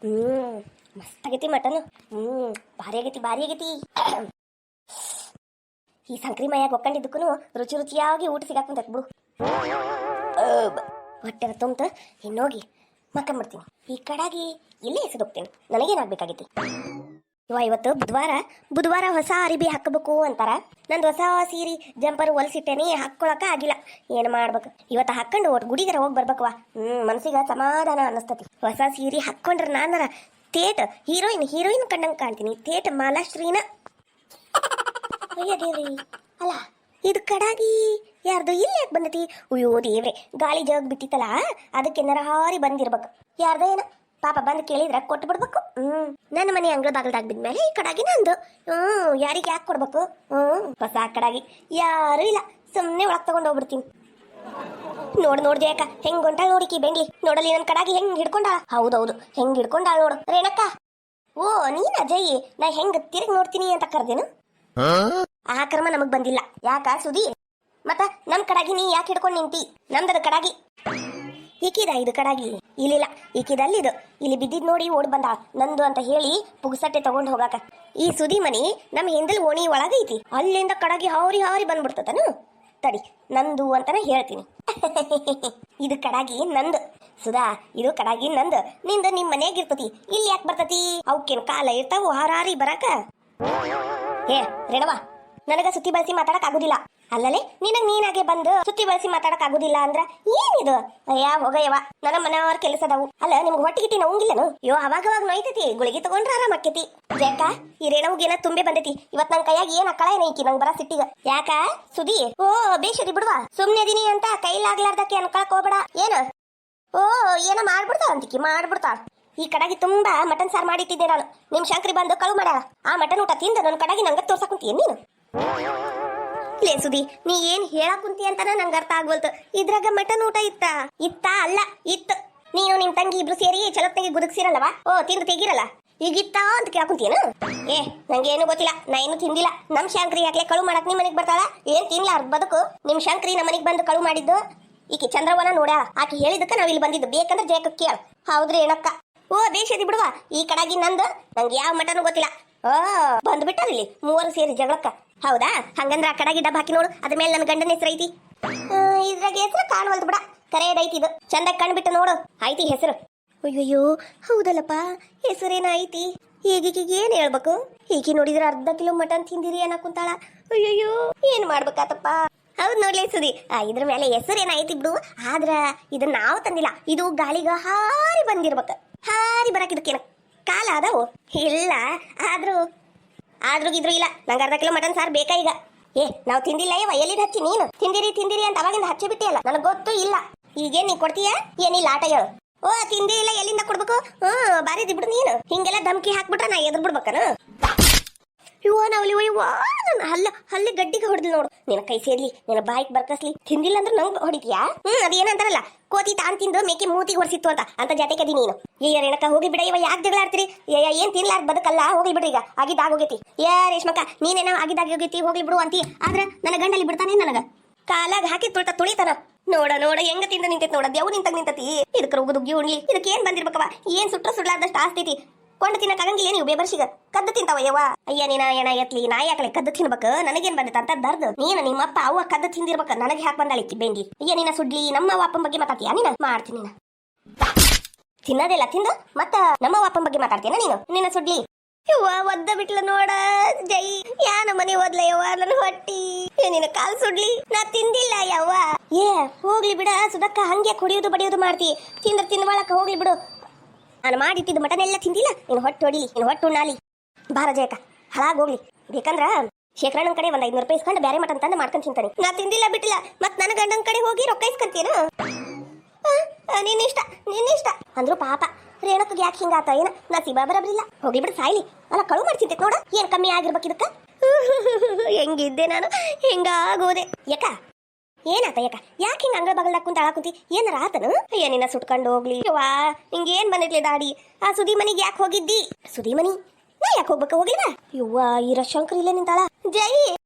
ಹ್ಮ್ ಮಸ್ತ್ ಆಗೈತಿ ಮಟನ್. ಭಾರಿ ಆಗೈತಿ ಭಾರಿ ಆಗೈತಿ. ಈ ಸಂಕ್ರಿ ಮೈಯಾಗ ಒಕ್ಕೊಂಡಿದ್ದಕ್ಕೂ ರುಚಿ ರುಚಿಯಾಗಿ ಊಟ ಸಿಗಾಕುಂತೈತಿ ಬಿಡು. ಹೊಟ್ಟೆ ತುಂಬತ ಇನ್ನೋಗಿ ಮಕ್ಕಂಬಿಡ್ತೀನಿ. ಈ ಕಡಾಗಿ ಇಲ್ಲೇ ಎಸೆದೋಗ್ತೀನಿ. ನನಗೇನಾಗಬೇಕಾಗೈತಿ ಇವತ್ತು ಬುಧವಾರ ಹೊಸ ಅರಿಬಿ ಹಾಕಬೇಕು ಅಂತಾರ. ನಂದು ಹೊಸ ಸೀರೆ ಜಂಪರ್ ಹೊಲ್ಸಿಟ್ಟೇನಿ, ಹಾಕ್ಕೊಳಕ ಆಗಿಲ್ಲ. ಏನು ಮಾಡ್ಬೇಕು ಇವತ್ತು ಹಾಕೊಂಡು ಒಟ್ಟು ಗುಡಿಗರ ಹೋಗಿ ಬರ್ಬೇಕವಾ. ಮನಸ್ಸಿಗೆ ಸಮಾಧಾನ ಅನ್ನಿಸ್ತತಿ. ಹೊಸ ಸೀರೆ ಹಾಕ್ಕೊಂಡ್ರೆ ನಾನರ ತೇಟ್ ಹೀರೋಯಿನ್ ಕಂಡಂಗೆ ಕಾಣ್ತೀನಿ. ತೇಟ್ ಮಾಲಾಶ್ರೀನ. ಅಯ್ಯ ದೇವ್ರಿ, ಅಲ್ಲ ಇದು ಕಡಾಗಿ ಯಾರ್ದು ಇಲ್ಲಿ ಯಾಕೆ ಬಂದತಿ? ಅಯ್ಯೋ ದೇವ್ರೆ, ಗಾಳಿ ಜಗ್ ಬಿಟ್ಟಿತ್ತಲ್ಲ, ಅದಕ್ಕೆ ನರಹಾರಿ ಬಂದಿರ್ಬೇಕು. ಯಾರ್ದ ಏನ ಪಾಪ ಬಂದು ಕೇಳಿದ್ರೆ ಕೊಟ್ಟು ಬಿಡ್ಬೇಕು. ನನ್ನ ಮನೆ ಅಂಗಳ ಬಾಗಲ್ದಾಗ ಬಿದ್ಮೇಲೆ ಈ ಕಡಾಗಿ ನಂದು. ಯಾರಿಗೆ ಯಾಕೆ ಕೊಡ್ಬೇಕು? ಹೊಸ ಕಡಾಗಿ ಯಾರು ಇಲ್ಲ, ಸುಮ್ಮನೆ ಒಳಗೆ ತಗೊಂಡು ಹೋಗ್ಬಿಡ್ತೀನಿ. ನೋಡ್ದೆ ಅಕ್ಕ ಹೆಂಗ್ ಹೊಂಟಾಳ ನೋಡಿಕಿ ಬೆಂಗ್ಲಿ. ನೋಡಲಿ ನನ್ನ ಕಡಾಗಿ ಹೆಂಗ್ ಹಿಡ್ಕೊಂಡಾಳ. ಹೌದೌದು, ಹೆಂಗ್ ಹಿಡ್ಕೊಂಡಾಳ ನೋಡು ರೇಣಕ್ಕ. ಓ ನೀನ್ ಅಜಯ್, ನಾ ಹೆಂಗ್ ತಿರುಗಿ ನೋಡ್ತೀನಿ ಅಂತ ಕರ್ದೇನು? ಆ ಕರ್ಮ ನಮಗ್ ಬಂದಿಲ್ಲ. ಯಾಕ ಸುದಿ? ಮತ್ತ ನಮ್ ಕಡಾಗಿ ನೀ ಯಾಕೆ ಹಿಡ್ಕೊಂಡ್ ನಿಂತಿ? ನಮ್ದದ ಕಡಾಗಿ ಈಕಿದ ಇದು ಕಡಾಗಿ. ಇಲ್ಲಿಲ್ಲ, ಈಕಿದಲ್ಲಿದು. ಇಲ್ಲಿ ಬಿದ್ದಿದ್ ನೋಡಿ ಓಡ್ ಬಂದ ನಂದು ಅಂತ ಹೇಳಿ ಪುಗ್ಸಟ್ಟೆ ತಗೊಂಡ್ ಹೋಗಾಕ. ಈ ಸುದಿ ಮನಿ ನಮ್ ಹಿಂದಲ್ ಓಣಿ ಒಳಗೈತಿ. ಅಲ್ಲಿಂದ ಕಡಾಗಿ ಹಾರಿ ಬಂದ್ಬಿಡ್ತತನು. ತಡಿ, ನಂದು ಅಂತಾನೆ ಹೇಳ್ತೀನಿ. ಇದು ಕಡಾಗಿ ನಂದು ಸುಧಾ, ಇದು ಕಡಾಗಿ ನಂದು. ನಿಂದ ನಿಮ್ ಮನ್ಯಾಗ ಇರ್ತತಿ, ಇಲ್ಲಿ ಯಾಕೆ ಬರ್ತತಿ? ಅವಕ್ಕೇನ್ ಕಾಲ ಇರ್ತಾವ ಹಾರಾರಿ ಬರಾಕ? ಏ ರೇಣವಾ, ನನಗ ಸುತ್ತಿ ಬಳಸಿ ಮಾತಾಡಕ್ ಆಗುದಿಲ್ಲ. ಅಲ್ಲಲೇ ನಿನಗ್ ನೀನಾಗೆ ಬಂದು ಸುತ್ತಿ ಬಳಸಿ ಮಾತಾಡಕ್ ಆಗುದಿಲ್ಲ ಅಂದ್ರ ಏನಿದು? ಅಯ್ಯ ಹೋಗಯ್ಯವ, ನನ್ನ ಮನೆಯವ್ರ ಕೆಲಸದವು. ಅಲ್ಲ ನಿಮ್ಗೆ ಹೊಟ್ಟಿಗಿಟ್ಟಿ ನೋವಂಗಿಲ್ಲನು? ಅವಾಗ ನೋಯ್ತೈತಿ, ಗುಳಿಗೆ ತಗೊಂಡ್ರ ಆರಾಮ್ ಆಕ್ಕೇತಿ. ಯಾಕ ಈ ರೇಣವ್ಗೇನ ತುಂಬೆ ಬಂದೈತಿ. ಇವತ್ ನನ್ ಕೈಯಾಗ ಏನ್ ಅಕ್ಕಳ ಏನೈಕಿ ನಂಗೆ ಬರ ಸಿಟ್ಟಿಗ. ಯಾಕ ಸುದಿ? ಓ ಬೇಷದಿ ಬಿಡುವ, ಸುಮ್ನೆ ಅದೀನಿ ಅಂತ ಕೈಲಾಗ್ಲಾರ್ದಕ್ಕೆ ಅನ್ಕೊಳಕ್ ಹೋಗ್ಬೇಡ. ಏನ ಏನೋ ಮಾಡ್ಬಿಡ್ತಾಳ ಅಂತಿಕಿ, ಮಾಡ್ಬಿಡ್ತಾಳ. ಈ ಕಡಾಗಿ ತುಂಬಾ ಮಟನ್ ಸಾರು ಮಾಡಿಟ್ಟಿದ್ದೆ ನಾನು. ನಿಮ್ ಶಂಕರಿ ಬಂದು ಕಳು ಮಾಡ್ಯಾಳ. ಆ ಮಟನ್ ಊಟ ತಿಂದ ನನ್ನ ಕಡಾಗಿ ನಂಗ ತೋರ್ಸಕ್ ಕುಂತೀಯ ನೀನು? ಲೇ ಸುದಿ, ನೀ ಏನ್ ಹೇಳಕ್ ಕುಂತಿ ಅಂತಾನ ನಂಗೆ ಅರ್ಥ ಆಗ್ವಲ್ತು. ಇದ್ರಾಗ ಮಟನ್ ಊಟ ಇತ್ತ ಅಲ್ಲ ಇತ್ತು. ನೀನು ನಿಮ್ ತಂಗಿ ಇಬ್ರು ಸೇರಿ ಚಲೋತ್ನಾಗಿ ಗುದಕ್ಸಿರಲ್ಲವಾ? ಓ ತಿಂದು ತೆಗಿರಲ್ಲ, ಈಗಿತ್ತ ಅಂತ ಕೇಳಕುಂತೀಯನು? ಏ ನಂಗೇನು ಗೊತ್ತಿಲ್ಲ, ನಾ ಏನು ತಿಂದಿಲ್ಲ. ನಮ್ ಶಂಕರಿ ಯಾಕೆ ಕಳು ಮಾಡಕ್ ನಿಮ್ ಮನೆಗ್ ಬರ್ತಾಳ? ಏನ್ ತಿನ್ಲಾರ್ದ ಬದುಕು. ನಿಮ್ ಶಂಕರಿ ನಮ್ಮ ಮನೆಗ್ ಬಂದು ಕಳು ಮಾಡಿದ್ದು ಈಕಿ ಚಂದ್ರವನ ನೋಡ್ಯಾಳ. ಆಕಿ ಹೇಳಿದಕ್ಕ ನಾವ್ ಇಲ್ಲಿ ಬಂದಿದ್ದು. ಬೇಕಂದ್ರೆ ಜಯಕ ಕೇಳ. ಹೌದ್ರಿ ಏನಕ್ಕ? ಓ ಬೇಷದಿ ಬಿಡುವ, ಈ ಕಡಾಗಿ ನಂದು. ನಂಗೆ ಯಾವ ಮಟನ್ ಗೊತ್ತಿಲ್ಲ. ಬಂದ್ಬಿಟ್ಟಾರ ಇಲ್ಲಿ ಮೂವರು ಸೇರಿ ಜಗಳಕ್ಕ. ಹೌದಾ? ಹಂಗಂದ್ರ ಆ ಕಡಾಗಿ ಡಬ್ಬ ಹಾಕಿ ನೋಡು, ಅದ ಮೇಲೆ ನನ್ನ ಗಂಡನ ಹೆಸರು ಐತಿ. ಇದ್ರಾಗ ಹೆಸರು ಕಾಣವಲ್ದು ಬಿಡ, ಕರೆಯದೈತಿ ಇದು. ಚಂದ ಕಣ್ಬಿಟ್ಟು ನೋಡು, ಐತಿ ಹೆಸರು. ಅಯ್ಯಯ್ಯೋ ಹೌದಲ್ಲಪ್ಪ, ಹೆಸರೇನ ಐತಿ. ಈಗೀಗ ಏನ್ ಹೇಳ್ಬೇಕು? ಈಗಿ ನೋಡಿದ್ರೆ ಅರ್ಧ ಕಿಲೋ ಮಟನ್ ತಿಂದಿರಿ ಏನ ಕುಂತಾಳ. ಅಯ್ಯಯ್ಯೋ ಏನ್ ಮಾಡ್ಬೇಕಾತಪ್ಪ? ಹೌದ್ ನೋಡ್ಲಿ ಸುದಿ, ಇದ್ರ ಮೇಲೆ ಹೆಸರು ಏನೈತಿ ಬಿಡು. ಆದ್ರ ಇದನ್ನ ನಾವು ತಂದಿಲ್ಲ, ಇದು ಗಾಳಿಗ ಹಾರಿ ಬಂದಿರ್ಬೇಕ. ಹಾರಿ ಬರಾಕಿದಕ್ಕೇನ ಕಾಲ ಅದಾವು? ಇಲ್ಲ, ಆದ್ರೂ ಇದ್ರು ಇಲ್ಲ. ನಂಗೆ ಅರ್ಧ ಕಿಲೋ ಮಟನ್ ಸಾರು ಬೇಕಾ ಈಗ. ನಾವು ತಿಂದಿಲ್ಲ. ಎಲ್ಲಿದ್ ಹಚ್ಚಿ ನೀನು? ತಿಂದಿರಿ ಅಂತ ಅವಾಗಿಂದ ಹಚ್ಚಿ ಬಿಟ್ಟಿಯಲ್ಲ, ನನಗೆ ಗೊತ್ತು ಇಲ್ಲ. ಈಗೇನ್ ನೀ ಕೊಡ್ತೀಯ? ಏನಿಲ್ಲ ಆಟ ಹೇಳು. ಓ ತಿಂದಿಲ್ಲ, ಎಲ್ಲಿಂದ ಕೊಡ್ಬೇಕು? ಬಾರಿದಿ ಬಿಡು ನೀನು. ಹಿಂಗೆಲ್ಲ ಧಮ್ಕಿ ಹಾಕ್ಬಿಟ್ರೆ ನಾ ಎದುರು ಬಿಡ್ಬೇಕನು? ನನ್ನ ಹಲ್ಲಿ ಗಡ್ಡಿಗೆ ಹೊಡೆದ್ಲು ನೋಡು. ನಿನ್ನ ಕೈ ಸೇರ್ಲಿ, ನಿನ್ನ ಬಾಯಿಗೆ ಬರ್ಕಸ್ಲಿ. ತಿಂದಿಲ್ಲ ಅಂದ್ರೆ ನಂಗೆ ಹೊಡಿತೀಯಾ? ಅದೇನಂತಾರಲ್ಲ, ಕೋತಿ ತಾನ್ ತಿಂದು ಮೇಕೆ ಮೂತಿಗೆ ಹೊಡ್ಸಿತ್ತು ಅಂತ ಜಾತಿಗೆ ಅದಿ ನೀನು. ರೇಣಕ್ಕ ಹೋಗಿ ಬಿಡ, ಯಾಕೆ ಜಗಳ ಆಡ್ತೀರಿ? ಏನ್ ತಿನ್ಲಾರ್ದ ಬದುಕಲ್ಲ, ಹೋಗ್ಲಿ ಬಿಡ್ರಿ. ಈಗ ಆಗಿದ್ದಾಗೋಗೈತಿ. ರೇಷ್ಮಕ್ಕ ನೀನೇನೋ ಆಗಿದ್ದಾಗೋಗೈತಿ, ಹೋಗ್ಲಿ ಬಿಡು ಅಂತಿ. ಆದ್ರೆ ನನ್ನ ಗಂಡಲ್ಲಿ ಬಿಡ್ತಾನೆ ನನಗ ಕಾಲಾಗ ಹಾಕಿ ತುಳಿತಾನ. ನೋಡ ಹೆಂಗ ತಿಂದ ನಿಂತೈತಿ ನೋಡ, ದೇವ್ ನಿಂತಾಗ ನಿಂತತಿ. ಇದಕ್ಕೆ ರುಗ್ಗಿ ಉಣ್ಲಿ, ಇದಕ್ಕೆ ಏನ್ ಬಂದಿರ್ಬೇಕವ? ಏನ್ ಸುಡ್ಲಾರ್ದಷ್ಟು ಆಸ್ತೈತಿ. ಕೊಂಡು ತಿನ್ನಕ್ ಆಗಂಗಿಲ್ಲ ನೀವು ಬೇಬರ್ಸಿಗ. ಕದ್ದು ತಿಂತಾವ ಯವ್ವ. ಅಯ್ಯ ನೀನ ಎಣ ಎತ್ಲಿ, ನಾ ಯಾಕಲೆ ಕದ್ದು ತಿನ್ಬೇಕು? ನನಗೇನ್ ಬಂದಿತ್ತ ಅಂತ ದರ್ದು? ನೀನು ನಿಮ್ಮಪ್ಪ ಅವ್ವ ಕದ್ದು ತಿಂದಿರ್ಬೇಕ, ನನಗೆ ಯಾಕೆ ಬಂದಾಳಿಕ್ಕಿ ಬೆಂಗಿ? ಅಯ್ಯ ನೀನ ಸುಡ್ಲಿ, ನಮ್ಮ ಅಪ್ಪನ ಬಗ್ಗೆ ಮಾತಾಡ್ತೀಯ ನೀನ? ಮಾಡ್ತೀನಿ ನೀನ ತಿನ್ನೋದೆಲ್ಲ ತಿಂದು ಮತ್ತ ನಮ್ಮ ಅಪ್ಪನ ಬಗ್ಗೆ ಮಾತಾಡ್ತೀನ ನೀನು? ನಿನ್ನ ಸುಡ್ಲಿ ಯವ್ವ ಒದ್ದ ಬಿಟ್ಲ ನೋಡ. ಜೈ ಯಾನ ಮನೆ ಓದ್ಲ ಯವ್ವ, ನನ್ನ ಹೊಟ್ಟಿ. ನಿನ್ನ ಕಾಲ್ ಸುಡ್ಲಿ, ನಾ ತಿಂದಿಲ್ಲ ಯವ್ವ. ಹೋಗ್ಲಿ ಬಿಡ ಸುಧಕ್ಕ, ಹಂಗೆ ಕುಡಿಯೋದು ಬಡಿಯೋದು ಮಾಡ್ತಿ. ತಿಂದ್ಬಾಳಕ ಹೋಗ್ಲಿ ಬಿಡು. ನಾನು ಮಾಡಿಟ್ಟಿದ್ದು ಮಟನ್ ಎಲ್ಲ ತಿಂದಿಲ್ಲ. ನೀನು ಹೊಟ್ಟು ಹೊಡಿಲಿ, ನೀನು ಹೊಟ್ಟು ಉಣ್ಣಾಲಿ. ಬಾರ ಜಯಕ ಹಾಳಾಗೋಗ್ಲಿ. ಬೇಕಂದ್ರ ಶೇಖರಣ್ಣನ ಕಡೆ ಒಂದ್ 500 ರೂಪಾಯಿ ಇಸ್ಕೊಂಡು ಬೇರೆ ಮಟನ್ ತಂದು ಮಾಡ್ಕೊಂಡು ತಿಂತಾನೆ. ನಾ ತಿಂದಿಲ್ಲ ಬಿಟ್ಟಿಲ್ಲ. ಮತ್ ನನ್ನ ಗಂಡನ ಕಡೆ ಹೋಗಿ ರೊಕ್ಕ ಇಸ್ಕೊಂತೀನ? ನಿನ್ನಿಷ್ಟ ಅಂದ್ರು ಪಾಪ. ರೇಣಕ್ಕೆ ಯಾಕೆ ಹಿಂಗಾತ ಏನ? ನಾ ಸಿಬಾ ಬರಬ್ರಿಲ್ಲ. ಹೋಗಿ ಬಿಡು ಸಾಯ್ಲಿ. ಅಲ್ಲ ಕಳು ಮಾಡ್ತಿಂತೈತ್ ನೋಡ, ಏನ್ ಕಮ್ಮಿ ಆಗಿರ್ಬೇಕು ಇದಕ್ಕ? ಹೆಂಗಿದ್ದೆ ನಾನು, ಹೆಂಗಾಗೋದೆ. ಏನಾತ ಯಾಕೆ ಹಿಂಗ ಅಂಗಳ ಬಗಲ್ದಾಗ ಕುಂತ ಕುಂತಿ? ಏನಾರ ಆತನು? ಅಯ್ಯ ನಿನ್ನ ಸುಟ್ಕೊಂಡು ಹೋಗ್ಲಿ. ವಾ ಹಿಂಗೇನ್ ಬಂದಿರ್ಲಿ ದಾಡಿ. ಆ ಸುದಿ ಮನಿಗೆ ಯಾಕೆ ಹೋಗಿದ್ದಿ? ಸುದಿ ಮನಿ ನಾ ಯಾಕೆ ಹೋಗ್ಬೇಕ? ಹೋಗಿಲ್ಲ ಯವ್ವ, ಈ ರಶಂಕರ್ ಇಲ್ಲೇ ನಿಂತಾಳ. ಜೈ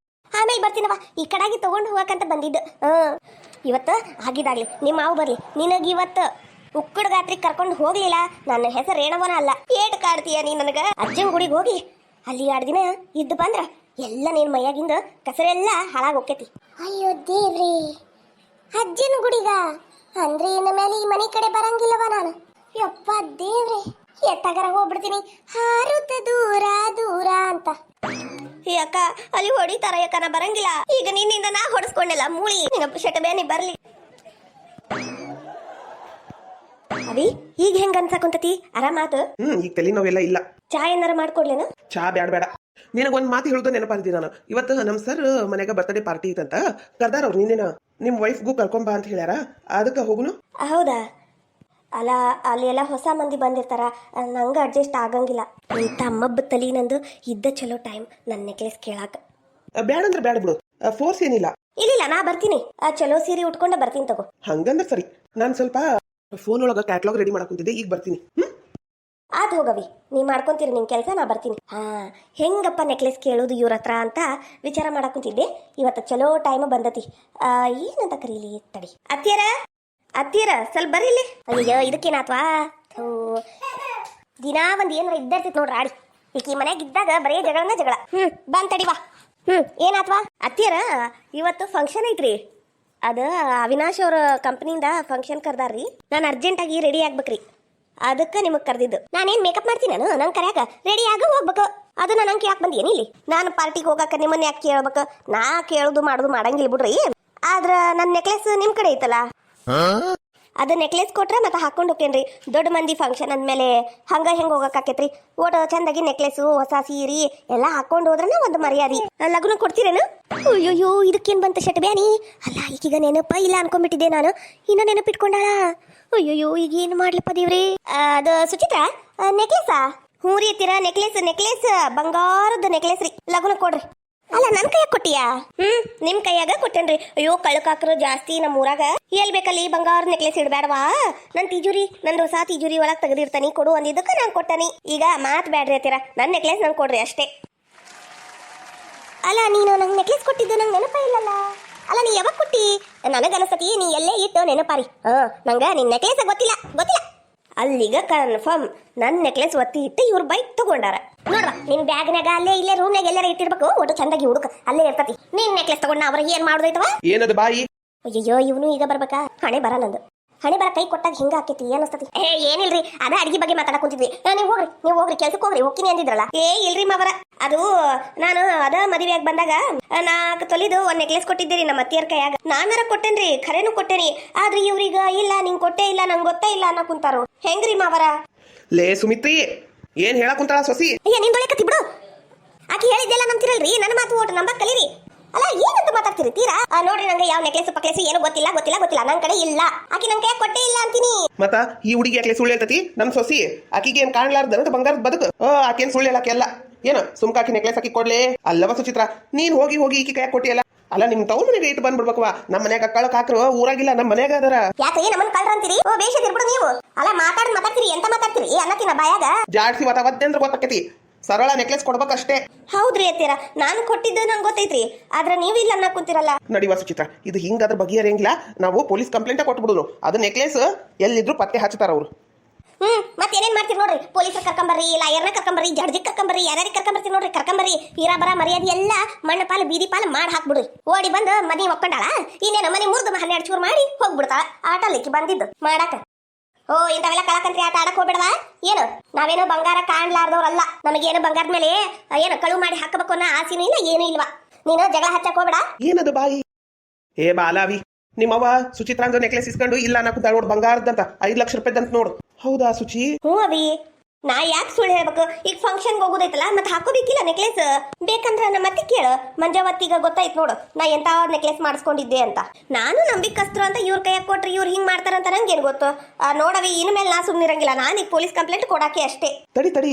ಆಮೇಲೆ ಬರ್ತೀನವ, ಈ ಕಡಾಗಿ ತಗೊಂಡು ಹೋಗಕಂತ ಬಂದಿದ್ದು. ಇವತ್ತ ಆಗಿದಾಗ್ಲಿ, ನಿಮ್ಮ ಮಾವು ಬರ್ಲಿ. ನಿನಗಿವತ್ತು ಉಕ್ಕಡ ಗಾತ್ರಿ ಕರ್ಕೊಂಡು ಹೋಗ್ಲಿಲ್ಲ. ನನ್ನ ಹೆಸರು ರೇಣವನ ಅಲ್ಲ. ಏಟ್ ಕಾಡ್ತೀಯ ನೀ ನನಗ? ಅಜ್ಜನ ಗುಡಿಗೆ ಹೋಗಿ ಅಲ್ಲಿ 2 ದಿನ ಇದ್ದು ಬಂದ್ರ ಎಲ್ಲ ನಿನ್ ಮೈಯಾಗಿಂದ ಕಸರೆಲ್ಲ ಹಾಳಾಗ್ ಹೋಗ್ತೈತಿ. ಅಯ್ಯೋ ದೇವ್ರಿ, ಅಜ್ಜನ ಗುಡಿಗ ಅಂದ್ರೆ ಇನ್ನು ಮೇಲೆ ಈ ಮನೆ ಕಡೆ ಬರಂಗಿಲ್ಲವ ನಾನು. ಯಪ್ಪ ದೇವ್ರಿ, ಎತ್ತಾಗರ ಹೋಗ್ಬಿಡ್ತೀನಿ ಹಾರುತ್ತ ದೂರ ದೂರ ಅಂತ. ಈ ಅಕ್ಕ ಅಲ್ಲಿ ಹೊಡಿತಾರ ಯಾಕ? ನಾ ಬರಂಗಿಲ್ಲ. ಈಗ ನಿನ್ನಿಂದ ನಾ ಹೊಡೆಸ್ಕೊಂಡೆಲ್ಲ ಮೂಳಿ ಶಟಬೇನಿ ಬರ್ಲಿ. ಅವಿ ಈಗ ಹೆಂಗ ಅನ್ಸಾಕೊಂತತಿ? ಆರಾಮಾತ? ಈಗ ತಲೆ ನೋವೆಲ್ಲ ಇಲ್ಲ. ಚಾ ಏನಾರ ಮಾಡ್ಕೊಡ್ಲೇನ? ಚಾ ಬ್ಯಾಡ ಬೇಡ. ನಿನಗೊಂದ್ ಮಾತು ಹೇಳುದ ನೆನಪಾರ್ದಿ ನಾನು. ಇವತ್ತು ನಮ್ ಸರ್ ಮನ್ಯಾಗ ಬರ್ತ್ಡೇ ಪಾರ್ಟಿ ಇತ್ತಂತ ಕರ್ದಾರ. ಅವ್ರು ನಿನ್ನೇನ ನಿಮ್ ವೈಫ್ಗೂ ಕರ್ಕೊಂಬಾ ಅಂತ ಹೇಳ್ಯಾರ. ಅದಕ್ಕೆ ಹೋಗುನು. ಹೌದಾ? ಅಲ್ಲ ಅಲ್ಲಿ ಎಲ್ಲ ಹೊಸ ಮಂದಿ ಬಂದಿರ್ತಾರ, ನಂಗೆ ಅಡ್ಜಸ್ಟ್ ಆಗಂಗಿಲ್ಲ. ಇಂಥ ಅಮ್ಮಬ್ಬ ತಲಿ ನಂದು ಇದ್ದ ಚಲೋ ಟೈಮ್ ನನ್ನ ನೆಕ್ಲೆಸ್ ಕೇಳಾಕ. ಬ್ಯಾಡ ಅಂದ್ರೆ ಬ್ಯಾಡ ಬಿಡು, ಫೋರ್ಸ್ ಏನಿಲ್ಲ. ಇಲ್ಲ ನಾ ಬರ್ತೀನಿ. ಚಲೋ ಸೀರೆ ಉಟ್ಕೊಂಡ ಬರ್ತೀನಿ ತಗೋ. ಹಂಗಂದ್ರೆ ಸರಿ. ನಾನು ಸ್ವಲ್ಪ ಫೋನ್ ಒಳಗ ಕ್ಯಾಟ್ಲಾಗ್ ರೆಡಿ ಮಾಡಕೊಂತಿದ್ದೆ, ಈಗ ಬರ್ತೀನಿ. ಆದ್ ಹೋಗವಿ, ನೀ ಮಾಡ್ಕೊಂತೀರಿ ನಿನ್ ಕೆಲಸ, ನಾ ಬರ್ತೀನಿ. ಹೆಂಗಪ್ಪ ನೆಕ್ಲೆಸ್ ಕೇಳೋದು ಇವ್ರ ಹತ್ರ ಅಂತ ವಿಚಾರ ಮಾಡಕೊಂತಿದ್ದೆ. ಇವತ್ತು ಚಲೋ ಟೈಮ್ ಬಂದತಿ. ಏನಂತ ಕರೀಲಿ ತಡಿ. ಅತ್ತಿಯರ ಸ್ವಲ್ಪ ಬರ್ರಿಲ್ಲಿ. ಅಯ್ಯೋ ಇದಕ್ಕೇನಾತ್ವಾ? ದಿನಾ ಒಂದ್ ಏನಾರ ಇದ್ದರ್ತಿತ್ ನೋಡ್ರಿ ಆಡಿ. ಈಕಿ ಮನ್ಯಾಗ ಇದ್ದಾಗ ಬರೀ ಜಗಳ. ಬಂದ್ ತಡಿ ಬಾ. ಏನಾತ್ವಾ? ಅತ್ತಿಯರ ಇವತ್ತು ಫಂಕ್ಷನ್ ಐತ್ರಿ. ಅದ ಅವಿನಾಶ್ ಅವ್ರ ಕಂಪ್ನಿಯಿಂದ ಫಂಕ್ಷನ್ ಕರ್ದಾರ್ರಿ. ನಾನು ಅರ್ಜೆಂಟಾಗಿ ರೆಡಿ ಆಗ್ಬೇಕ್ರಿ. ಅದಕ್ಕೆ ನಿಮಗೆ ಕರೆದಿದ್ದು. ನಾನೇನು ಮೇಕಪ್ ಮಾಡ್ತೀನಿ? ನಂಗೆ ಕರ್ಯಾಕ ರೆಡಿ ಆಗ ಹೋಗ್ಬೇಕು. ಅದು ನಂಗೆ ಯಾಕೆ ಬಂದಿ ಏನಿಲ್ಲಿ? ನಾನು ಪಾರ್ಟಿಗೆ ಹೋಗಾಕ ನಿಮ್ಮನ್ನ ಯಾಕೆ ಕೇಳ್ಬೇಕು? ನಾ ಕೇಳೋದು ಮಾಡೋದು ಮಾಡಂಗಿಲ್ಲ ಬಿಡ್ರಿ. ಆದ್ರ ನನ್ನ ನೆಕ್ಲೆಸ್ ನಿಮ್ ಕಡೆ ಐತಲ್ಲ, ಅದು ನೆಕ್ಲೆಸ್ ಕೊಟ್ರೆ ಮತ್ತೆ ಹಾಕೊಂಡು ಹೋಗ್ತೇನ್ರಿ. ದೊಡ್ಡ ಮಂದಿ ಫಂಕ್ಷನ್ ಅಂದ್ಮೇಲೆ ಹಂಗ ಹೆಂಗೆ ಹೋಗಕ್ಕಾಕೇತ್ರಿ? ಓಟ ಚಂದಾಗಿ ನೆಕ್ಲೆಸು ಹೊಸ ಸೀರಿ ಎಲ್ಲ ಹಾಕೊಂಡು ಹೋದ್ರನ ಒಂದು ಮರ್ಯಾದಿ. ಲಗ್ನ ಕೊಡ್ತೀರೇನು? ಅಯ್ಯೋಯ್ಯೋ ಇದಕ್ಕೇನು ಬಂತ ಶಟಬ್ಯಾನಿ? ಅಲ್ಲ ಈಗೀಗ ನೆನಪ ಇಲ್ಲ ಅನ್ಕೊಂಡ್ಬಿಟ್ಟಿದ್ದೆ ನಾನು. ಇನ್ನ ನೆನಪಿಟ್ಕೊಂಡಾಳ. ಅಯ್ಯೋಯ್ಯೋ ಈಗ ಏನು ಮಾಡ್ಲಪ್ಪ ದೇವ್ರಿ? ಅದು ಸುಚಿತ್ರ ನೆಕ್ಲೆಸಾ? ಹ್ಞೂ ರೀ ತೀರಾ ನೆಕ್ಲೆಸ್ ಬಂಗಾರದ ನೆಕ್ಲೆಸ್ ರೀ. ಲಗ್ನ ಕೊಡ್ರಿ. ಅಲ್ಲ ನನ್ ಕೈಯಾಗ ಕೊಟ್ಟಿಯಾ? ನಿಮ್ ಕೈಯಾಗ ಕೊಟ್ಟೇನ್ರಿ. ಅಯ್ಯೋ ಕಳ್ಳಕಾಕ್ರು ಜಾಸ್ತಿ ನಮ್ಮ ಊರಾಗ. ಎಲ್ ಬೇಕಲ್ಲಿ ಬಂಗಾರ ನೆಕ್ಲೆಸ್ ಇಡಬೇಡವಾ? ನನ್ ತಿಜುರಿ, ನಂದು ಹೊಸ ತಿಜುರಿ ಒಳಗ್ ತೆಗೆದಿರ್ತಾನಿ, ಕೊಡು ಅಂದಿದ್ದಕ್ಕೆ ನಾನು ಕೊಟ್ಟಾನಿ. ಈಗ ಮಾತ್ ಬ್ಯಾಡ್ರಿ ಅತ್ತೀರ, ನನ್ ನೆಕ್ಲೆಸ್ ನಂಗೆ ಕೊಡ್ರಿ ಅಷ್ಟೇ. ಅಲ್ಲ ನೀನು ನಂಗೆ ನೆಕ್ಲೆಸ್ ಕೊಟ್ಟಿದ್ದು ನಂಗೆ ನೆನಪ ಇಲ್ಲಲ್ಲ. ಅಲ್ಲ ನೀ ಯಾವಾಗ ಕೊಟ್ಟಿ? ನನಗನ್ಸತಿ ನೀ ಎಲ್ಲೇ ಇಟ್ಟು ನೆನಪಾರಿ. ನಂಗ ನಿನ್ ನೆಕ್ಲೆಸ್ ಗೊತ್ತಿಲ್ಲ. ಅಲ್ಲಿಗ ಕನ್ಫರ್ಮ್ ನನ್ನ ನೆಕ್ಲೆಸ್ ಒತ್ತಿ ಇಟ್ಟು ಇವ್ರ ಬೈಕ್ ತಗೊಂಡಾರ. ನೋಡ್ವಾ ನಿನ್ ಬ್ಯಾಗ್ನಾಗ ಅಲ್ಲೇ ಇಲ್ಲೇ ರೂಮ್ನಾಗ ಎಲ್ಲಾರ ಇಟ್ಟಿರ್ಬೇಕು. ಒಟ್ಟು ಚಂದಾಗಿ ಹುಡುಕ ಅಲ್ಲೇ ಇರ್ತತಿ. ನೀನ್ ನೆಕ್ಲೆಸ್ ತಗೊಂಡ ಅವ್ರಿಗೆ ಏನ್ ಮಾಡೋದೈತವ? ಏನದು ಬಾಯಿ? ಅಯ್ಯೋ ಇವನು ಈಗ ಬರ್ಬೇಕಾ? ಹಣೆ ಬರ ನಂದು. ಹಣೆ ಬರ ಕೈ ಕೊಟ್ಟಾಗ ಹಿಂಗ ಆಕೈತಿ. ಏನಸ್ತತಿ? ಏನಿಲ್ರಿ, ಅದ ಅಡಿಗೆ ಬಗ್ಗೆ ಮಾತಾಡಕ್ ಕುಂತಿದ್ವಿ. ನೀವು ಹೋಗ್ರಿ ಕೆಲ್ಸಕ್ಕೆ ಹೋಗ್ರಿ. ಹೋಗ್ತೀನಿ ಅಂದಿದ್ರಲ್ಲ. ಇಲ್ರಿ ಮಾವರ, ಅದು ನಾನು ಅದ ಮದುವೆಯಾಗಿ ಬಂದಾಗ 4 ತೊಲಿದು ಒಂದ್ ನೆಕ್ಲೆಸ್ ಕೊಟ್ಟಿದ್ದೀರಿ ನಮ್ಮ ಅತ್ತಿಯರ್ ಕೈಯಾಗ. ನಾನರ ಕೊಟ್ಟೇನ್ರಿ, ಖರೇನು ಕೊಟ್ಟೇನಿ. ಆದ್ರೆ ಇವ್ರೀಗ ಇಲ್ಲ ನಿಂಗ್ ಕೊಟ್ಟೇ ಇಲ್ಲ, ನಂಗೆ ಗೊತ್ತೇ ಇಲ್ಲ ಅನ್ನೋ ಕುಂತಾರು. ಹೆಂಗ್ರಿ ಮಾವರ? ಲೇ ಸುಮಿತ್ರಿ, ಏನ್ ಹೇಳಕ್ ಕುಂತಾಳ ಸೊಸಿ? ಅಯ್ಯ ನಿನ್ ದೊಳೆ ಕತ್ತಿ ಬಿಡು. ಆಕಿ ಹೇಳಿದ್ದೆಲ್ಲ ನಂಬ್ತಿರಲ್ರಿ, ನನ್ನ ಮಾತು ಓಟು ನಂಬಕ್ ಕಲೀರಿ. ಅಲ್ಲ ಏನಂತ ಮಾತಾಡ್ತೀರಿ ತೀರಾ? ನೋಡ್ರಿ ನಂಗೆ ಯಾವ ನೆಕ್ಲೆಸ್ ಪಕ್ಲೆಸ್ ಏನು ಗೊತ್ತಿಲ್ಲ. ನನ್ ಕಡೆ ಇಲ್ಲ. ಆಕಿ ನನ್ ಕೈ ಕೊಟ್ಟೇ ಇಲ್ಲ ಅಂತೀನಿ. ಮತ್ತ ಈ ಹುಡುಗಿ ಯಾಕೆ ಸುಳ್ಳು ಹೇಳ್ತತಿ? ನಮ್ ಸೊಸಿ ಆಕಿಗೆ ಏನ್ ಕಾಣ್ಲಾರ್ದ ಬಂಗಾರದ ಬದುಕು. ಆಕೇನ್ ಸುಳ್ಳು ಹೇಳಕ್ಕೆಲ್ಲ ಏನು ಸುಮ್ಕಾಕಿ ನೆಕ್ಲೆಸ್ ಹಾಕಿ ಕೊಡ್ಲೆ ಅಲ್ಲವ ಸುಚಿತ್ರ? ನೀನ್ ಹೋಗಿ ಈಕಿ ಕೈ ಕೊಟ್ಟಿಯಲ್ಲ. ಅಲ್ಲ ನಿಮ್ ತವ್ರ ಮನೆಗೆ ಇಟ್ಟು ಬಂದ್ಬಿಡ್ಬೇಕವಾ? ನಮ್ಮ ಮನ್ಯಾಗ ಕಳ್ಳಕ್ ಹಾಕ್ರು ಊರಾಗಿಲ್ಲ, ನಮ್ಮ ಮನ್ಯಾಗ ಅದರ. ಯಾಕೆ ನಮ್ಮನ್ನ ಕಳ್ರ ಅಂತೀರಿ? ಬೇಷ ಇರ್ಬಿಡು ನೀವು. ಅಲ್ಲ ಮಾತಾಡ್ತೀರಿ ಎಂತ ಮಾತಾಡ್ತೀರಿ ಅನ್ನತಿನ ಬಾಯಾಗ ಜಾಡ್ಸಿ ಒತ್ತೆ ಅಂದ್ರೆ ಗೊತ್ತಾಕತಿ. ಸರಳ ನೆಕ್ಲೆಸ್ ಕೊಡ್ಬೇಕಷ್ಟೇ. ಹೌದ್ರಿ ಅತ್ತೀರ, ನಾನು ಕೊಟ್ಟಿದ್ದು ನಂಗೆ ಗೊತ್ತೈತ್ರಿ. ಆದ್ರೆ ನೀವಿಲ್ಲ ಅನ್ನ ಕುಂತಿರಲ್ಲ. ನಡಿವಾ ಸುಚಿತ್ರ, ಇದು ಹಿಂಗಾದ್ರೆ ಬಗೆಹರಿಯಂಗಿಲ್ಲ. ನಾವು ಪೊಲೀಸ್ ಕಂಪ್ಲೇಂಟ್ ಕೊಟ್ಬಿಡುದು. ಅದು ನೆಕ್ಲೆಸ್ ಎಲ್ಲಿದ್ರು ಪತ್ತೆ ಹಚ್ತಾರ ಅವ್ರು. ಮತ್ತೆ ಏನೇನ್ ಮಾಡ್ತೀರಿ ನೋಡ್ರಿ? ಪೊಲೀಸರು ಕರ್ಕೊಂಬರ್ರಿ, ಲಾಯರ್ನ ಕರ್ಕೊಂಬರ್ರಿ, ಜಡ್ಜಿ ಕರ್ಕೊಂಬರ್ರಿ, ಯಾರ್ಯಾರಿಗೆ ಕರ್ಕೊಂಬರ್ತೀರಿ ನೋಡ್ರಿ. ಕರ್ಕೊಂಬರ್ರಿ. ಹೀರಾ ಬರ ಮರ್ಯಾದೆ ಎಲ್ಲ ಮಣ್ಣ ಪಾಲು ಬೀದಿ ಪಾಲು ಮಾಡಿ ಹಾಕ್ಬಿಡ್ರಿ. ಓಡಿ ಬಂದು ಮನಿ ಒಕ್ಕೊಂಡಾಳ. ಇನ್ನೇನು ಮನೆ ಮುರಿದು 12 ಚೂರು ಮಾಡಿ ಹೋಗ್ಬಿಡ್ತಾಳ. ಆಟ ಲಿಕ್ಕಿ ಬಂದಿದ್ದು ಮಾಡಾಕ. ಇಂಥವೆಲ್ಲ ಕಳಕಂತ್ರಿ ಆಟ ಆಡಕ್ ಹೋಗ್ಬಿಡವಾ? ಏನು ನಾವೇನೋ ಬಂಗಾರ ಕಾಣ್ಲಾರ್ದವ್ರಲ್ಲ. ನಮಗೇನು ಬಂಗಾರದ ಮೇಲೆ ಏನು ಕಳು ಮಾಡಿ ಹಾಕಬೇಕು ಅನ್ನೋ ಆಸೆನೂ ಇಲ್ಲ, ಏನೂ ಇಲ್ವಾ. ನೀನು ಜಗಳ ಹಚ್ಚಕ್ ಹೋಗ್ಬೇಡ. ಏನದು ಬಾಯಿ? ಬಾಲಾವಿ, ನಿಮ್ಮವ್ವ ಸುಚಿತ್ರಾಂಗ ನೆಕ್ಲೆಸ್ ಇಸ್ಕೊಂಡು ಇಲ್ಲ ಅನ್ನಕುಂತ ನೋಡು. ಬಂಗಾರದಂತ 5 ಲಕ್ಷ ರೂಪಾಯಿದಂತ ನೋಡು. ಹೌದಾ ಸುಚಿ? ಹ್ಞೂ ಅವಿ, ನಾ ಯಾಕೆ ಸುಳ್ಳು ಹೇಳ್ಬೇಕು? ಈಗ ಫಂಕ್ಷನ್ಗೆ ಹೋಗೋದೈತಲ್ಲ, ಮತ್ತೆ ಹಾಕೋಬೇಕಿಲ್ಲ ನೆಕ್ಲೆಸ್. ಬೇಕಂದ್ರ ನಮ್ಮ ಅತ್ತಿ ಕೇಳು. ಮಂಜಾವತ್ತಿಗ ಗೊತ್ತಾಯ್ತು ನೋಡು ನಾ ಎಂತ ನೆಕ್ಲೆಸ್ ಮಾಡಿಸ್ಕೊಂಡಿದ್ದೆ ಅಂತ. ನಾನು ನಂಬಿಕಸ್ತರು ಅಂತ ಇವ್ರ ಕೈಯಾಗ ಕೊಟ್ರಿ ಇವ್ರು ಹಿಂಗ್ ಮಾಡ್ತಾರಂತ ನಂಗೇನು ಗೊತ್ತು? ನೋಡವಿ, ಇನ್ಮೇಲೆ ನಾ ಸುಮ್ಮನಿರಂಗಿಲ್ಲ. ನಾನು ಈಗ ಪೊಲೀಸ್ ಕಂಪ್ಲೇಂಟ್ ಕೊಡಾಕೆ ಅಷ್ಟೇ. ತಡಿ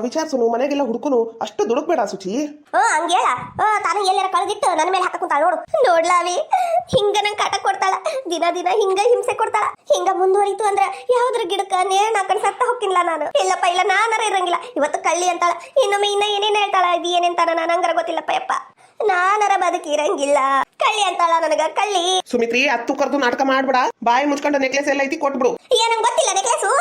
ವಿಚಾರಿಸು, ಮನೆಗೆಲ್ಲ ಹುಡುಕನು. ಅಷ್ಟು ದುಡುಕ್ಬೇಡ ಸುಚಿ. ಹಂಗೇಳ ತಾನು ಎಲ್ಲಾರ ಕಳೆದಿಟ್ಟು ನನ್ನ ಮೇಲೆ ಹಾಕುತ್ತಾಳ ನೋಡು. ನೋಡ್ಲಾವಿ, ಹಿಂಗ ನಂಗೆ ಕಾಟ ಕೊಡ್ತಾಳ. ದಿನ ಹಿಂಗ ಹಿಂಸೆ ಕೊಡ್ತಾಳ. ಹಿಂಗ ಮುಂದುವರಿತು ಅಂದ್ರ ಯಾವ್ದ್ರ ಗಿಡಕ್ಕ ನೇರಣ ಹಾಕೊಂಡು ಸತ್ತ ಹೋಗಿಲ್ಲ ನಾನು. ಇಲ್ಲಪ್ಪ, ಇಲ್ಲ ನಾನರ ಇರಂಗಿಲ್ಲ. ಇವತ್ತು ಕಳ್ಳಿ ಅಂತಾಳ, ಇನ್ನೊಮ್ಮೆ ಏನೇನ್ ಹೇಳ್ತಾಳ. ಇದು ಏನೇಂತಾನ ನಾನು ಹಂಗಾರ ಗೊತ್ತಿಲ್ಲಪ್ಪ ಯಪ್ಪ. ನಾನರ ಬದುಕಿರಂಗಿಲ್ಲ. ಕಳ್ಳಿ ಅಂತಾಳ ನನಗ ಕಳ್ಳಿ. ಸುಮಿತ್ರಿ ಹತ್ತು ಕರೆದು ನಾಟಕ ಮಾಡ್ಬೇಡ. ಬಾಯಿ ಮುಚ್ಕೊಂಡ ನೆಕ್ಲೆಸ್ ಎಲ್ಲ ಐತಿ ಕೊಟ್ಬಿಡು. ನಂಗೆ ಗೊತ್ತಿಲ್ಲ ನೆಕ್ಲೇಸು.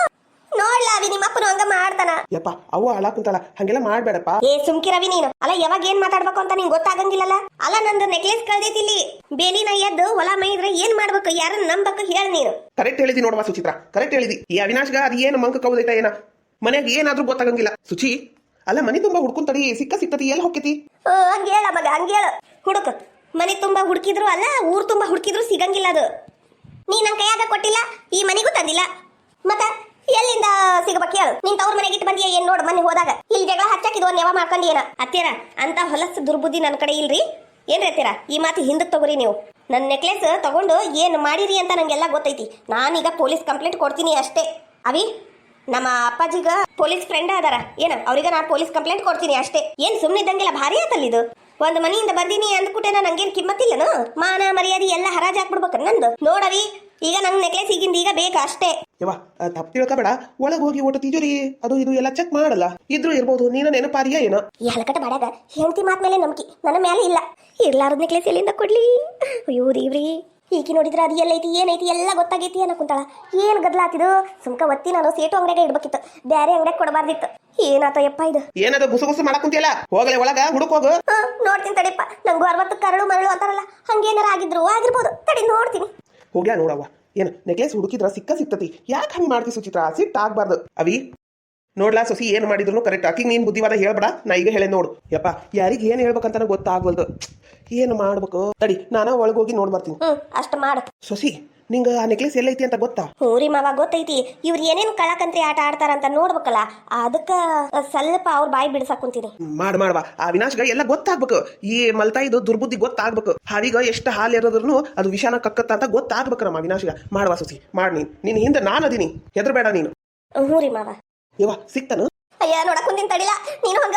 ನೋಡ್ಲ ಅವಿ ನಿಮ್ಮ ಅಪ್ಪನು ಹಂಗ ಮಾಡ್ತಾನ. ಯಪ್ಪ ಅವ್ವ ಅಳ ಕುಂತಾಳ, ಹಂಗೆಲ್ಲ ಮಾಡ್ಬೇಡಪ್ಪ. ಸುಮ್ಕಿರವಿ ನೀನು. ಅಲ್ಲ ಯಾವಾಗ ಏನ್ ಮಾತಾಡ್ಬೇಕು ಅಂತ ನಿಂಗೆ ಗೊತ್ತಾಗಂಗಿಲ್ಲಲ್ಲ. ಅಲ್ಲ ನಂದು ನೆಕ್ಲೇಸ್ ಕಳ್ದೈತಿಲ್ಲಿ. ಬೇಲಿನ ಎದ್ದು ಹೊಲ ಮೈದ್ರೆ ಏನ್ ಮಾಡ್ಬೇಕು, ಯಾರನ್ನ ನಂಬಬೇಕು ಹೇಳ ನೀನು. ಕರೆಕ್ಟ್ ಹೇಳಿದಿ ನೋಡುವ ಸುಚಿತ್ರ, ಕರೆಕ್ಟ್ ಹೇಳಿದಿ. ಈ ಅವಿನಾಶ್ಗ ಅದು ಏನು ಮಂಕ ಕೌದೈತ ಏನ ಮನೆಯಾಗ ಏನಾದ್ರೂ ಗೊತ್ತಾಗಂಗಿಲ್ಲ. ಸುಚಿ ಅಲ್ಲ ಮನಿ ತುಂಬಾ ಹುಡ್ಕೊಂತಡಿ ಸಿಕ್ಕತಿ ಎಲ್ಲ ಹೊಕ್ಕತಿ. ಹಂಗೇಳ ಮಗ ಹಂಗೇಳ. ಹುಡುಕ ಮನಿ ತುಂಬಾ ಹುಡುಕಿದ್ರು ಅಲ್ಲ, ಊರ್ ತುಂಬಾ ಹುಡುಕಿದ್ರು ಸಿಗಂಗಿಲ್ಲ ಅದು. ನೀ ನನ್ ಕೈಯಾಗ ಕೊಟ್ಟಿಲ್ಲ, ಈ ಮನಿಗೂ ತಂದಿಲ್ಲ, ಮತ್ತ ಎಲ್ಲಿಂದ ಸಿಗಬೇಕು ಹೇಳು. ನೀನ್ ತವ್ರ ಮನೆಗೆ ಇಟ್ಟು ಬಂದಿಯ ಏನ್ ನೋಡ್ ಮನೆ ಹೋದಾಗ. ಇಲ್ಲಿ ಜಗಳ ಹಚ್ಚಾಕಿದ್ ಒಂದ್ ನೆವ ಮಾಡ್ಕೊಂಡಿ ಏನ ಅತ್ತೀರ ಅಂತ ಹೊಲಸ್ ದುರ್ಬುದ್ಧಿ ನನ್ನ ಕಡೆ ಇಲ್ರಿ. ಏನ್ ಹೇಳ್ತೀರ ಈ ಮಾತು ಹಿಂದಕ್ ತಗೋರಿ ನೀವು. ನನ್ನ ನೆಕ್ಲೆಸ್ ತಗೊಂಡು ಏನ್ ಮಾಡಿರಿ ಅಂತ ನಂಗೆಲ್ಲ ಗೊತ್ತೈತಿ. ನಾನೀಗ ಪೊಲೀಸ್ ಕಂಪ್ಲೇಂಟ್ ಕೊಡ್ತೀನಿ ಅಷ್ಟೇ. ಅವಿ ನಮ್ಮ ಅಪ್ಪಾಜಿಗ ಪೊಲೀಸ್ ಫ್ರೆಂಡ್ ಅದಾರ ಏನ, ಅವ್ರಿಗೆ ನಾನು ಪೊಲೀಸ್ ಕಂಪ್ಲೇಂಟ್ ಕೊಡ್ತೀನಿ ಅಷ್ಟೇ. ಏನ್ ಸುಮ್ಮನಿದ್ದಂಗೆಲ್ಲ ಭಾರಿ ಆತಲ್ಲಿದು. ಒಂದ್ ಮನೆಯಿಂದ ಬಂದಿನಿ ಅಂದ್ಕೂಟೇನ ನಂಗೇನ್ ಕಿಮ್ಮತ್ತಿಲ್ಲನು? ಮಾನ ಮರ್ಯಾದೆ ಎಲ್ಲ ಹರಾಜ್ ಹಾಕ್ಬಿಡ್ಬೇಕ ನಂದು. ನೋಡವಿ ಈಗ ನಂಗೆ ನೆಕ್ಲೆಸ್ ಈಗಿಂದ ಈಗ ಬೇಕು ಅಷ್ಟೇ. ಯವ್ವ ತಪ್ಪು ತಿಳ್ಕೊಬೇಡ. ಒಳಗೆ ಹೋಗಿ ಒಟ್ಟು ತಿಜೋರಿ ಅದು ಇದು ಎಲ್ಲ ಚೆಕ್ ಮಾಡಲ್ಲ. ಇದ್ರು ಇರ್ಬೋದು, ನೀನು ನೆನಪಾರಿಯ ಏನೋ. ಈ ಹಲಕಟ ಬಾಡ್ಯಾಗ ಹೆಂಡತಿ ಮಾತ್ ಮೇಲೆ ನಂಬಿಕೆ ನನ್ನ ಮೇಲೆ ಇಲ್ಲ. ಇರ್ಲಾರದ ನೆಕ್ಲೆಸ್ ಎಲ್ಲಿಂದ ಕೊಡ್ಲಿ? ಅಯ್ಯೋ ದೇವ್ರಿ, ಈಕಿ ನೋಡಿದ್ರ ಅದು ಎಲ್ಲೈತಿ ಏನೈತಿ ಎಲ್ಲ ಗೊತ್ತಾಗೈತಿ ಅನ್ನಕುಂತಾಳ. ಏನ್ ಗದ್ಲಾತಿದು? ಸುಮ್ಕ ಒತ್ತಿ ನಾನು ಸೇಟು ಅಂಗಡಿಯಾಗ ಇಡ್ಬೇಕಿತ್ತು, ಬ್ಯಾರೆ ಅಂಗಡಿಯಾಗ ಕೊಡಬಾರ್ದಿತ್ತು. ಏನಾತ ಯಪ್ಪ ಇದು? ಏನದ ಗುಸು ಗುಸು ಮಾಡಕ್ ಕುಂತಿಯಲ್ಲ, ಹೋಗಲೆ ಒಳಗ ಹುಡುಕ್ ಹೋಗು. ನೋಡ್ತೀನಿ ತಡಿಪ್ಪ. ನಂಗೂ 60 ಕರಳು ಮರಳು ಅಂತಾರಲ್ಲ, ಹಂಗೇನಾರ ಆಗಿರ್ಬೋದು. ತಡಿ ನೋಡ್ತೀನಿ. ಹೋಗ್ಯಾ ನೋಡವ್ವ, ಏನ್ ನೆಕ್ಲೆಸ್ ಹುಡುಕಿದ್ರ ಸಿಕ್ತತಿ. ಯಾಕೆ ಹಂಗ್ ಮಾಡ್ತಿ ಸುಚಿತ್ರ? ಸಿಟ್ಟು ಆಗ್ಬಾರ್ದು. ಅವಿ ನೋಡ್ಲಾ ಸೊಸಿ ಏನ್ ಮಾಡಿದ್ರು ಕರೆಕ್ಟ್. ಆಕಿಗೆ ನೀನ್ ಬುದ್ಧಿವಾದ ಹೇಳ್ಬೇಡ, ನಾ ಈಗ ಹೇಳೇ ನೋಡು. ಯಪ್ಪ ಯಾರಿಗೆ ಏನ್ ಹೇಳ್ಬೇಕಂತ ಗೊತ್ತಾಗ್ವಲ್ದು. ಏನು ಮಾಡ್ಬೇಕು ತಡಿ, ನಾನು ಒಳಗೋಗಿ ನೋಡ್ ಬರ್ತೀನಿ. ಅಷ್ಟ ಮಾಡು ಸೊಸಿ. ನಿಂಗ ಆ ನೆಕ್ಲೆಸ್ ಎಲ್ಲೈತಿ ಅಂತ ಗೊತ್ತಾ? ಹೂರಿ ಮಾವ ಗೊತ್ತೈತಿ. ಇವ್ರು ಏನೇನು ಕಳಕಂತ್ರಿ ಆಟ ಆಡ್ತಾರಂತ ನೋಡ್ಬೇಕಲ್ಲ, ಅದಕ್ಕ ಸ್ವಲ್ಪ ಅವ್ರ ಬಾಯಿ ಬಿಡ್ಸಾಕ್ ಕುಂತೀನಿ. ಮಾಡ್ವಾ ಆ ವಿನಾಶ್ಗ ಎಲ್ಲ ಗೊತ್ತಾಗ್ಬೇಕು. ಈ ಮಲ್ತಾಯಿದು ದುರ್ಬುದ್ಧಿ ಗೊತ್ತಾಗ್ಬೇಕು. ಹಾವಿಗ ಎಷ್ಟು ಹಾಲು ಎರೋದ್ರೂ ಅದು ವಿಷಾನ ಕಕ್ಕತ್ತ ಅಂತ ಗೊತ್ತಾಗ್ಬೇಕು ನಮ್ಮ ವಿನಾಶ್ಗ. ಮಾಡ್ವಾ ಸೊಸಿ ಮಾಡ್. ನಿನ್ ಹಿಂದೆ ನಾನು ಅದೀನಿ, ಹೆದರ್ಬೇಡ ನೀನು. ಹೂರಿ ಮಾವ. ಯವ್ವ ಸಿಕ್ತಾನು? ಅಯ್ಯ ನೋಡಕ್ ಕುಂದಿನ ತಡಿಲ. ನೀನು ಹಂಗ